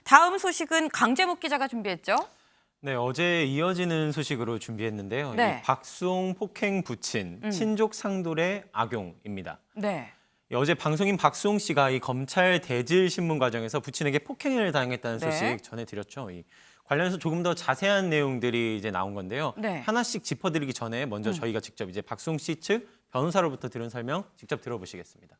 다음 소식은 강재묵 기자가 준비했죠? 네, 어제 이어지는 소식으로 준비했는데요. 네. 이 박수홍 폭행 부친 친족 상돌의 악용입니다. 네. 어제 방송인 박수홍 씨가 이 검찰 대질 신문 과정에서 부친에게 폭행을 당했다는 네. 소식 전해드렸죠. 관련해서 조금 더 자세한 내용들이 이제 나온 건데요. 네. 하나씩 짚어드리기 전에 먼저 저희가 직접 이제 박수홍 씨 측 변호사로부터 들은 설명 직접 들어보시겠습니다.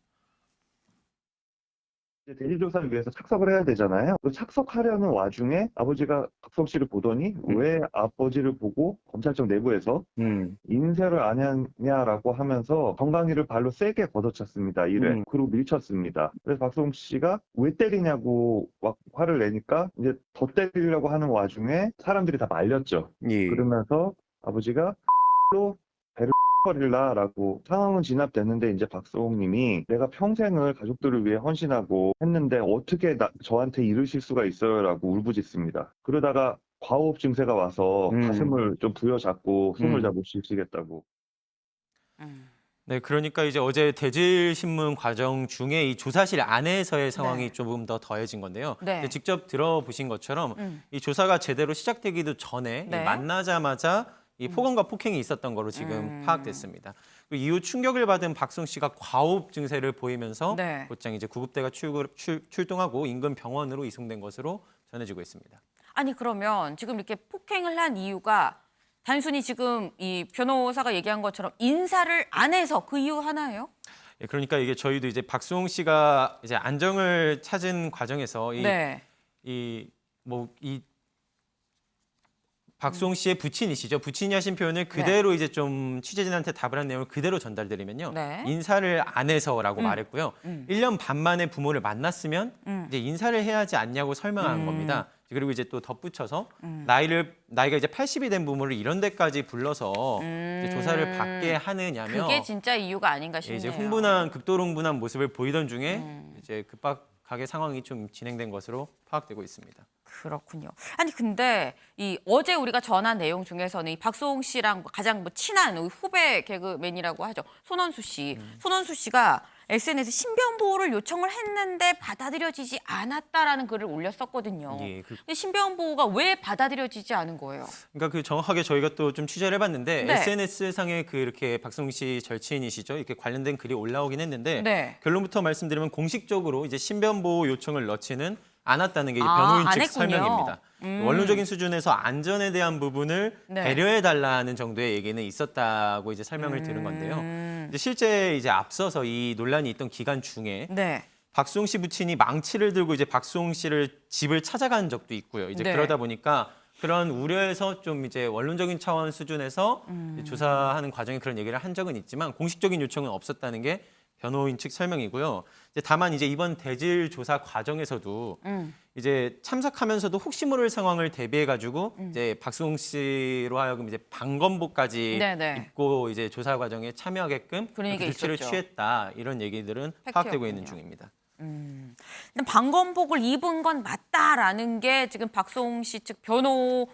대리 조사를 위해서 착석을 해야 되잖아요. 그 착석하려는 와중에 아버지가 박수홍 씨를 보더니 왜 아버지를 보고 검찰청 내부에서 인쇄를 안 했냐라고 하면서 정강이를 발로 세게 걷어찼습니다. 이래. 그리고 밀쳤습니다. 그래서 박수홍 씨가 왜 때리냐고 막 화를 내니까 이제 더 때리려고 하는 와중에 사람들이 다 말렸죠. 그러면서 아버지가 로 배를 버릴라라고 상황은 진압됐는데 이제 박수홍님이 내가 평생을 가족들을 위해 헌신하고 했는데 어떻게 저한테 이러실 수가 있어요라고 울부짖습니다. 그러다가 과호흡 증세가 와서 가슴을 좀 부여잡고 숨을 잘 못 쉬시겠다고. 네, 그러니까 이제 어제 대질 신문 과정 중에 이 조사실 안에서의 상황이 네. 조금 더 더해진 건데요. 네. 이제 직접 들어보신 것처럼 이 조사가 제대로 시작되기도 전에 네. 이 만나자마자 이 폭언과 폭행이 있었던 거로 지금 파악됐습니다. 그리고 이후 충격을 받은 박수홍 씨가 과호흡 증세를 보이면서 네. 곧장 이제 구급대가 출동하고 인근 병원으로 이송된 것으로 전해지고 있습니다. 아니 그러면 지금 이렇게 폭행을 한 이유가 단순히 지금 이 변호사가 얘기한 것처럼 인사를 안 해서 그 이유 하나예요? 예, 그러니까 이게 저희도 이제 박수홍 씨가 이제 안정을 찾은 과정에서 네. 박수홍 씨의 부친이시죠. 부친이 하신 표현을 그대로 이제 좀 취재진한테 답을 한 내용을 그대로 전달드리면요. 네. 인사를 안 해서라고 말했고요. 1년 반 만에 부모를 만났으면 이제 인사를 해야 하지 않냐고 설명한 겁니다. 그리고 이제 또 덧붙여서 나이가 이제 80이 된 부모를 이런 데까지 불러서 이제 조사를 받게 하느냐며 그게 진짜 이유가 아닌가 예, 싶네요. 이제 극도로 흥분한 모습을 보이던 중에 이제 급박하게 상황이 좀 진행된 것으로 파악되고 있습니다. 그렇군요. 아니 근데 이 어제 우리가 전한 내용 중에서는 이 박수홍 씨랑 가장 친한 후배 개그맨이라고 하죠. 손원수 씨. 손원수 씨가 SNS에 신변 보호를 요청을 했는데 받아들여지지 않았다라는 글을 올렸었거든요. 예, 근데 신변 보호가 왜 받아들여지지 않은 거예요? 그러니까 그 정확하게 저희가 또 좀 취재를 해봤는데 네. SNS상에 그 이렇게 박수홍 씨 절친이시죠. 이렇게 관련된 글이 올라오긴 했는데 네. 결론부터 말씀드리면 공식적으로 이제 신변 보호 요청을 넣지는 않았다는 게 아, 변호인 안 측 했군요. 설명입니다. 원론적인 수준에서 안전에 대한 부분을 네. 배려해 달라는 정도의 얘기는 있었다고 이제 설명을 들은 건데요. 이제 실제 이제 앞서서 이 논란이 있던 기간 중에 네. 박수홍 씨 부친이 망치를 들고 이제 박수홍 씨를 집을 찾아간 적도 있고요. 이제 네. 그러다 보니까 그런 우려에서 좀 이제 원론적인 차원 수준에서 조사하는 과정에 그런 얘기를 한 적은 있지만 공식적인 요청은 없었다는 게 변호인 측 설명이고요. 이제 다만 이제 이번 대질 조사 과정에서도 이제 참석하면서도 혹시 모를 상황을 대비해 가지고 이제 박수홍 씨로 하여금 이제 방검복까지 네네. 입고 이제 조사 과정에 참여하게끔 그런 얘기가 조치를 있었죠. 취했다 이런 얘기들은 파악되고 있는 중입니다. 일단 방검복을 입은 건 맞다라는 게 지금 박수홍 씨 측 변호인의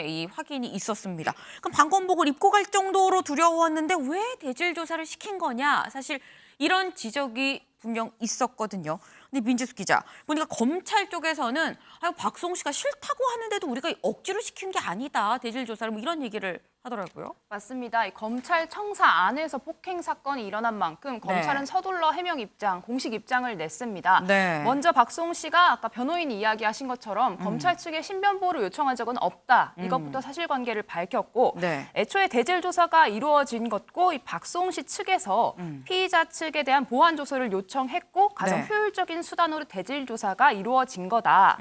이 확인이 있었습니다. 그럼 방검복을 입고 갈 정도로 두려웠는데 왜 대질 조사를 시킨 거냐? 사실 이런 지적이 분명 있었거든요. 근데 민지수 기자, 보니까 검찰 쪽에서는 박수홍 씨가 싫다고 하는데도 우리가 억지로 시킨 게 아니다. 대질 조사를 뭐 이런 얘기를 하더라고요. 맞습니다. 이 검찰청사 안에서 폭행 사건이 일어난 만큼 검찰은 서둘러 해명 입장, 공식 입장을 냈습니다. 네. 먼저 박수홍 씨가 아까 변호인이 이야기하신 것처럼 검찰 측에 신변 보호를 요청한 적은 없다. 이것부터 사실관계를 밝혔고 네. 애초에 대질 조사가 이루어진 것고 이 박수홍 씨 측에서 피의자 측에 대한 보완 조사를 요청했고 가장 네. 효율적인 수단으로 대질 조사가 이루어진 거다.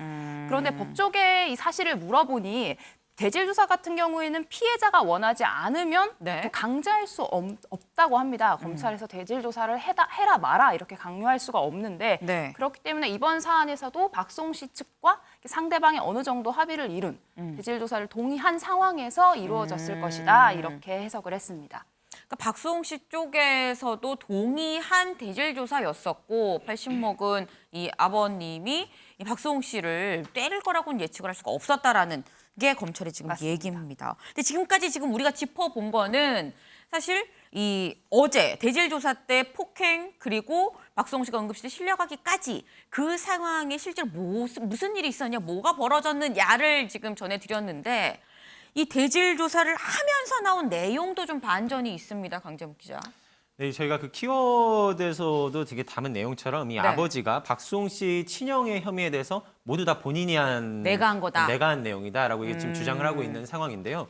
그런데 법조계에 이 사실을 물어보니 대질 조사 같은 경우에는 피해자가 원하지 않으면 네. 강제할 수 없다고 합니다. 검찰에서 대질 조사를 해라 마라 이렇게 강요할 수가 없는데 네. 그렇기 때문에 이번 사안에서도 박수홍 씨 측과 상대방이 어느 정도 합의를 이룬 대질 조사를 동의한 상황에서 이루어졌을 것이다 이렇게 해석을 했습니다. 그러니까 박수홍 씨 쪽에서도 동의한 대질 조사였었고 80먹은 이 아버님이 이 박수홍 씨를 때릴 거라고는 예측을 할 수가 없었다라는 게 검찰의 지금 맞습니다. 얘기입니다. 근데 지금까지 지금 우리가 짚어본 거는 사실 이 어제 대질 조사 때 폭행 그리고 박수홍 씨가 응급실에 실려가기까지 그 상황에 실제로 무슨 일이 있었냐, 뭐가 벌어졌느냐를 지금 전해드렸는데 이 대질 조사를 하면서 나온 내용도 좀 반전이 있습니다. 강재묵 기자. 네, 저희가 그 키워드에서도 되게 담은 내용처럼 이 네. 아버지가 박수홍 씨 친형의 혐의에 대해서 모두 다 본인이 내가 한 거다. 내가 한 내용이다라고 이게 지금 주장을 하고 있는 상황인데요.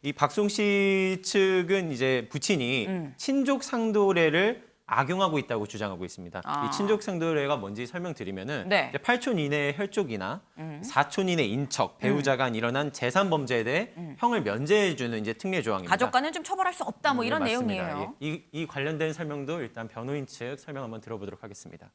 이 박수홍 씨 측은 이제 부친이 친족 상도례를 악용하고 있다고 주장하고 있습니다. 아. 이 친족 상도례가 뭔지 설명드리면은 네. 이제 8촌 이내의 혈족이나 4촌 이내 인척, 배우자 간 일어난 재산 범죄에 대해 형을 면제해주는 이제 특례 조항입니다. 가족과는 좀 처벌할 수 없다, 뭐 네, 이런 맞습니다. 내용이에요. 예, 이 관련된 설명도 일단 변호인 측 설명 한번 들어보도록 하겠습니다.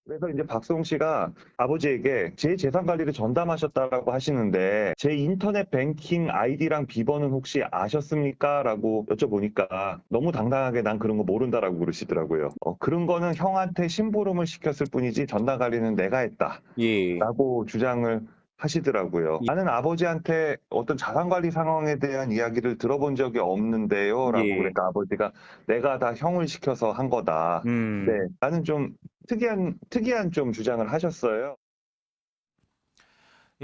그래서 이제 박수홍 씨가 아버지에게 제 재산 관리를 전담하셨다라고 하시는데 제 인터넷 뱅킹 아이디랑 비번은 혹시 아셨습니까? 라고 여쭤보니까 너무 당당하게 난 그런 거 모른다라고 그러시더라고요. 그런 거는 형한테 심부름을 시켰을 뿐이지 전담 관리는 내가 했다. 라고 주장을 하시더라고요. 나는 아버지한테 어떤 자산 관리 상황에 대한 이야기를 들어본 적이 없는데요. 라고 그러니까 아버지가 내가 다 형을 시켜서 한 거다. 네, 나는 좀 특이한 좀 주장을 하셨어요.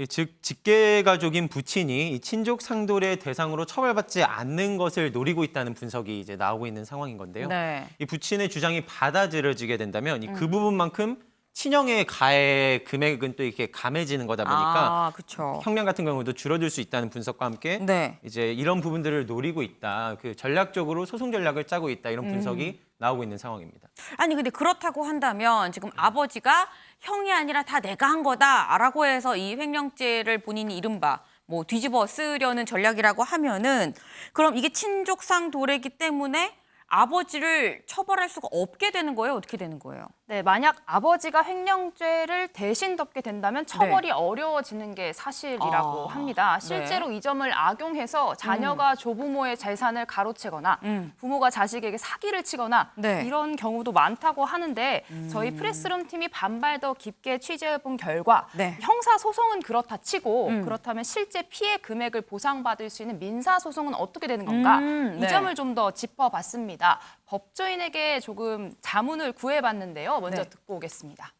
즉 직계 가족인 부친이 이 친족 상도례 대상으로 처벌받지 않는 것을 노리고 있다는 분석이 이제 나오고 있는 상황인 건데요. 네. 이 부친의 주장이 받아들여지게 된다면 그 부분만큼 친형의 가해 금액은 또 이렇게 감해지는 거다 보니까 그렇죠. 형량 같은 경우도 줄어들 수 있다는 분석과 함께 네. 이제 이런 부분들을 노리고 있다. 그 전략적으로 소송 전략을 짜고 있다. 이런 분석이 나오고 있는 상황입니다. 아니 근데 그렇다고 한다면 지금 아버지가 형이 아니라 다 내가 한 거다라고 해서 이 횡령죄를 본인이 이른바 뭐 뒤집어 쓰려는 전략이라고 하면은 그럼 이게 친족상 도래이기 때문에 아버지를 처벌할 수가 없게 되는 거예요? 어떻게 되는 거예요? 네, 만약 아버지가 횡령죄를 대신 덮게 된다면 처벌이 어려워지는 게 사실이라고 합니다. 실제로 이 점을 악용해서 자녀가 조부모의 재산을 가로채거나 부모가 자식에게 사기를 치거나 네. 이런 경우도 많다고 하는데 저희 프레스룸 팀이 반발 더 깊게 취재해본 결과 네. 형사소송은 그렇다 치고 그렇다면 실제 피해 금액을 보상받을 수 있는 민사소송은 어떻게 되는 건가? 이 네. 점을 좀 더 짚어봤습니다. 법조인에게 조금 자문을 구해봤는데요. 먼저 네. 듣고 오겠습니다.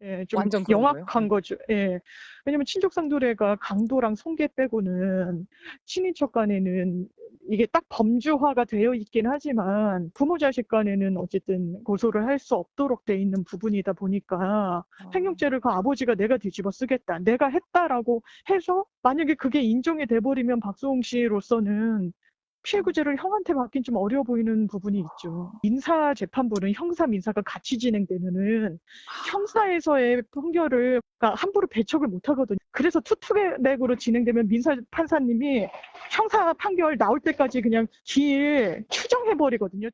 예, 좀 완전 그런 영악한 거죠. 예. 왜냐면 친족상도례가 강도랑 손괴 빼고는 친인척 간에는 이게 딱 범주화가 되어 있긴 하지만 부모 자식 간에는 어쨌든 고소를 할 수 없도록 돼 있는 부분이다 보니까 횡령죄를 그 아버지가 내가 뒤집어 쓰겠다, 내가 했다라고 해서 만약에 그게 인정이 돼버리면 박수홍 씨로서는 피해구제를 형한테 받긴 좀 어려워 보이는 부분이 있죠. 민사 재판부는 형사 민사가 같이 진행되면은 형사에서의 판결을 그러니까 함부로 배척을 못 하거든요. 그래서 투투백으로 진행되면 민사 판사님이 형사 판결 나올 때까지 그냥 길 추정해 버리거든요.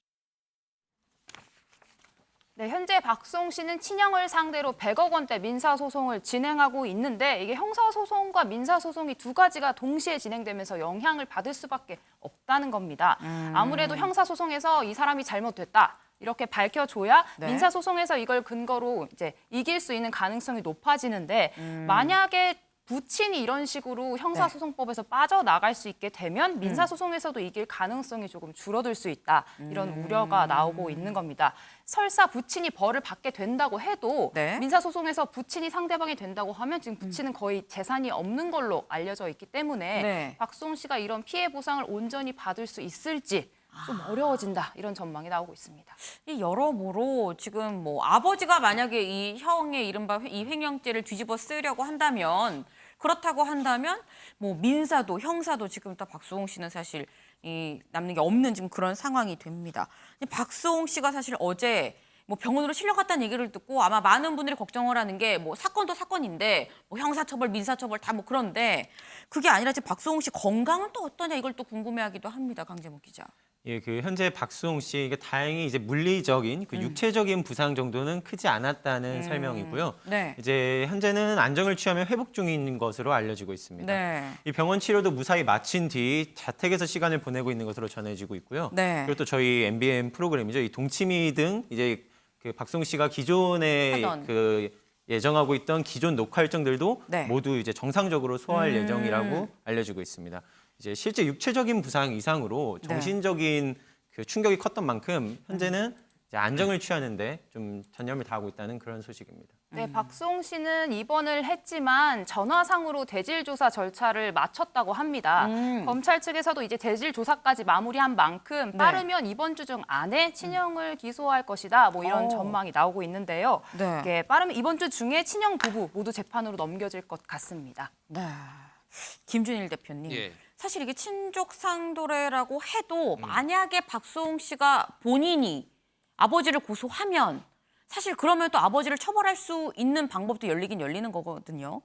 네, 현재 박수홍 씨는 친형을 상대로 100억 원대 민사소송을 진행하고 있는데 이게 형사소송과 민사소송이 두 가지가 동시에 진행되면서 영향을 받을 수밖에 없다는 겁니다. 아무래도 형사소송에서 이 사람이 잘못됐다. 이렇게 밝혀줘야 네. 민사소송에서 이걸 근거로 이제 이길 수 있는 가능성이 높아지는데 만약에 부친이 이런 식으로 형사소송법에서 빠져나갈 수 있게 되면 민사소송에서도 이길 가능성이 조금 줄어들 수 있다. 이런 우려가 나오고 있는 겁니다. 설사 부친이 벌을 받게 된다고 해도 네. 민사소송에서 부친이 상대방이 된다고 하면 지금 부친은 거의 재산이 없는 걸로 알려져 있기 때문에 네. 박수홍 씨가 이런 피해 보상을 온전히 받을 수 있을지 좀 어려워진다. 이런 전망이 나오고 있습니다. 이 여러모로 지금 뭐 아버지가 만약에 이 형의 이른바 이 횡령죄를 뒤집어 쓰려고 한다면 그렇다고 한다면 뭐 민사도 형사도 지금 딱 박수홍 씨는 사실 이 남는 게 없는 지금 그런 상황이 됩니다. 박수홍 씨가 사실 어제 뭐 병원으로 실려갔다는 얘기를 듣고 아마 많은 분들이 걱정을 하는 게 뭐 사건도 사건인데 뭐 형사처벌, 민사처벌 다 뭐 그런데 그게 아니라 지금 박수홍 씨 건강은 또 어떠냐 이걸 또 궁금해하기도 합니다. 강재묵 기자. 예, 그 현재 박수홍 씨 이게 다행히 이제 물리적인 그 육체적인 부상 정도는 크지 않았다는 설명이고요. 네. 이제 현재는 안정을 취하며 회복 중인 것으로 알려지고 있습니다. 네. 이 병원 치료도 무사히 마친 뒤 자택에서 시간을 보내고 있는 것으로 전해지고 있고요. 네. 그리고 또 저희 MBN 프로그램이죠. 이 동치미 등 이제 그 박수홍 씨가 기존에 하던. 그 예정하고 있던 기존 녹화 일정들도 네. 모두 이제 정상적으로 소화할 예정이라고 알려지고 있습니다. 이제 실제 육체적인 부상 이상으로 네. 정신적인 그 충격이 컸던 만큼 현재는 이제 안정을 취하는데 좀 전념을 다하고 있다는 그런 소식입니다. 네, 박수홍 씨는 입원을 했지만 전화상으로 대질 조사 절차를 마쳤다고 합니다. 검찰 측에서도 이제 대질 조사까지 마무리한 만큼 네. 빠르면 이번 주 중 안에 친형을 기소할 것이다. 뭐 이런 오. 전망이 나오고 있는데요. 네. 이게 빠르면 이번 주 중에 친형 부부 모두 재판으로 넘겨질 것 같습니다. 네. 김준일 대표님. 예. 사실 이게 친족 상도례라고 해도 만약에 박수홍 씨가 본인이 아버지를 고소하면 사실 그러면 또 아버지를 처벌할 수 있는 방법도 열리긴 열리는 거거든요.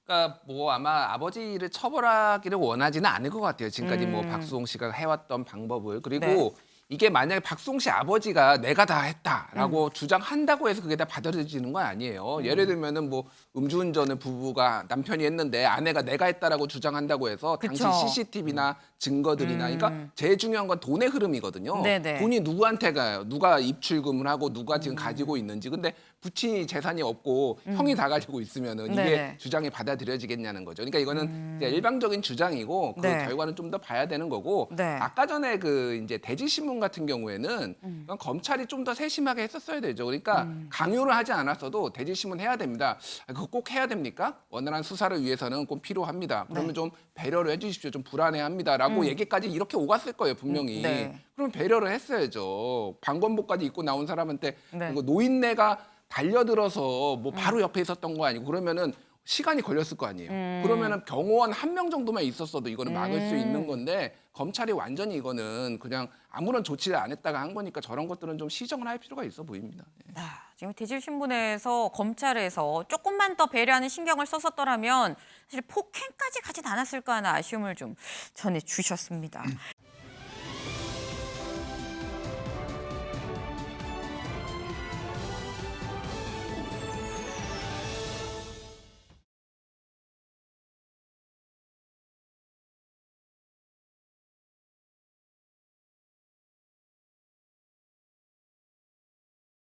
그러니까 뭐 아마 아버지를 처벌하기를 원하지는 않을 것 같아요. 지금까지 뭐 박수홍 씨가 해왔던 방법을. 그리고 네. 이게 만약에 박수홍 씨 아버지가 내가 다 했다라고 주장한다고 해서 그게 다 받아들여지는 건 아니에요. 예를 들면은 뭐 음주운전을 부부가 남편이 했는데 아내가 내가 했다라고 주장한다고 해서 그쵸. 당시 CCTV나 증거들이나 그러니까 제일 중요한 건 돈의 흐름이거든요. 네네. 돈이 누구한테 가요? 누가 입출금을 하고 누가 지금 가지고 있는지. 근데 부친이 재산이 없고 형이 다 가지고 있으면은 이게 네네. 주장이 받아들여지겠냐는 거죠. 그러니까 이거는 이제 일방적인 주장이고 그 네. 결과는 좀 더 봐야 되는 거고. 네. 아까 전에 그 이제 대지신문 같은 경우에는 그건 검찰이 좀 더 세심하게 했었어야 되죠. 그러니까 강요를 하지 않았어도 대지신문 해야 됩니다. 그거 꼭 해야 됩니까? 원활한 수사를 위해서는 꼭 필요합니다. 그러면 좀 배려를 해주십시오. 좀 불안해합니다라고 얘기까지 이렇게 오갔을 거예요, 분명히. 네. 그럼 배려를 했어야죠. 방검복까지 입고 나온 사람한테 네. 이거 노인네가 달려들어서 뭐 바로 옆에 있었던 거 아니고 그러면은 시간이 걸렸을 거 아니에요. 그러면은 경호원 한 명 정도만 있었어도 이거는 막을 수 있는 건데 검찰이 완전히 이거는 그냥 아무런 조치를 안 했다가 한 거니까 저런 것들은 좀 시정을 할 필요가 있어 보입니다. 예. 아, 지금 대질신문에서 검찰에서 조금만 더 배려하는 신경을 썼었더라면 사실 폭행까지 가진 않았을까 하는 아쉬움을 좀 전해주셨습니다.